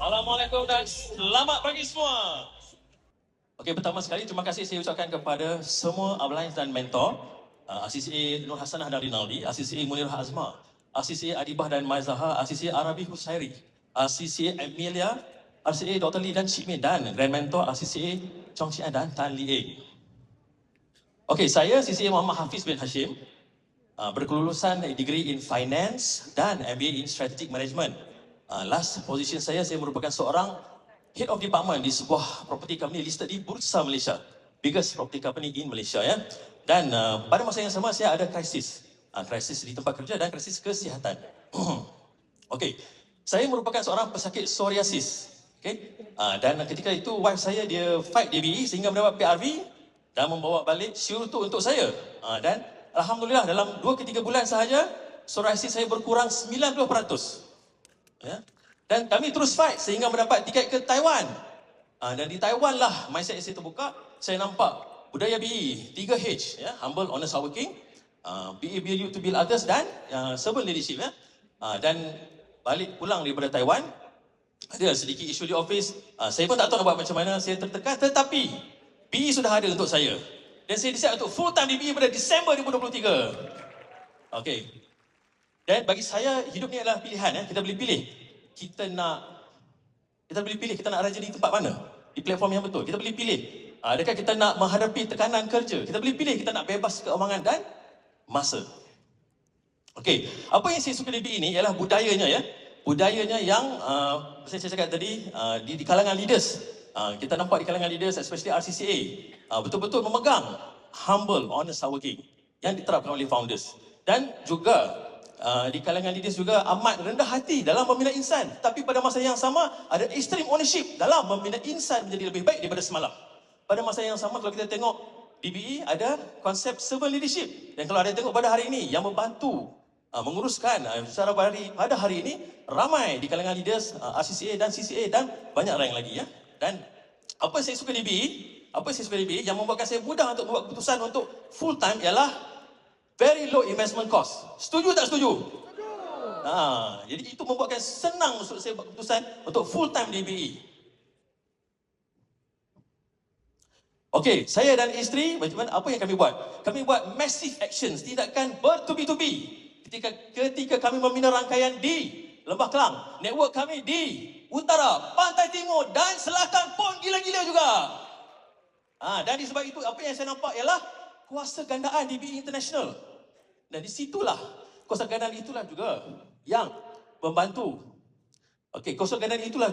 Assalamualaikum dan selamat pagi semua. Okey, pertama sekali terima kasih saya ucapkan kepada semua upline dan mentor, RCCA Nur Hasanah dan Rinaldi, RCCA Munir Azma, RCCA Adibah dan Maizaha, RCCA Arabi Husairi, RCCA Amelia, RCCA Dr. Lee dan Cik Min, dan Grand Mentor RCCA Chong Chin dan Tan Lee Eng. Okey, saya CCA Muhammad Hafiz bin Hashim, berkelulusan degree in Finance dan MBA in Strategic Management. Last position saya merupakan seorang Head of Department di sebuah property company listed di Bursa Malaysia. Biggest property company in Malaysia ya. Dan pada masa yang sama saya ada krisis. Krisis di tempat kerja dan krisis kesihatan. Okey, saya merupakan seorang pesakit psoriasis. Okey, dan ketika itu wife saya dia fight DBE sehingga mendapat PRV dan membawa balik shield tu untuk saya. Dan alhamdulillah dalam 2 ke 3 bulan sahaja psoriasis saya berkurang 90%. Ya. Dan kami terus fight sehingga mendapat tiket ke Taiwan. Dan di Taiwan lah mindset saya terbuka. Saya nampak budaya BE 3H, ya, humble, honest, hardworking, BE build you to build others, dan servant leadership. Ya. Dan balik pulang daripada Taiwan, ada sedikit isu di office. Saya pun tak tahu nak buat macam mana. Saya tertekan, tetapi BE sudah ada untuk saya. Dan saya decide untuk full time di BE pada Disember 2023. Okey. Dan bagi saya, hidup ni adalah pilihan. Ya. Kita boleh pilih. Kita boleh pilih kita nak raja di tempat mana. Di platform yang betul. Kita boleh pilih. Adakah kita nak menghadapi tekanan kerja. Kita boleh pilih kita nak bebas keuangan dan masa. Okey. Apa yang saya suka di BE ini ialah budayanya. Ya. Budayanya yang, saya cakap tadi, di kalangan leaders. Kita nampak di kalangan leaders, especially RCCA. Betul-betul memegang humble, honest, hardworking. Yang diterapkan oleh founders. Dan juga di kalangan leaders juga amat rendah hati dalam membina insan. Tapi pada masa yang sama ada extreme ownership dalam membina insan menjadi lebih baik daripada semalam. Pada masa yang sama kalau kita tengok DBE ada konsep servant leadership. Dan kalau ada tengok pada hari ini yang membantu menguruskan secara pada hari ini ramai di kalangan leaders RCCA dan CCA dan banyak orang lagi ya. Dan apa yang saya suka DBE, yang membuatkan saya mudah untuk membuat keputusan untuk full time ialah very low investment cost. Setuju tak setuju? Setuju. Jadi itu membuatkan senang untuk saya buat keputusan untuk full time DBE. Okey, saya dan isteri macam mana, apa yang kami buat? Kami buat massive actions, tindakan bertubi-tubi. Ketika kami membina rangkaian di Lembah Kelang, network kami di utara, pantai timur dan selatan pun gila-gila juga. Dan disebab itu apa yang saya nampak ialah kuasa gandaan DBE International. Dan di situlah kuasa gandaan itulah juga yang membantu. Okey, kuasa gandaan itulah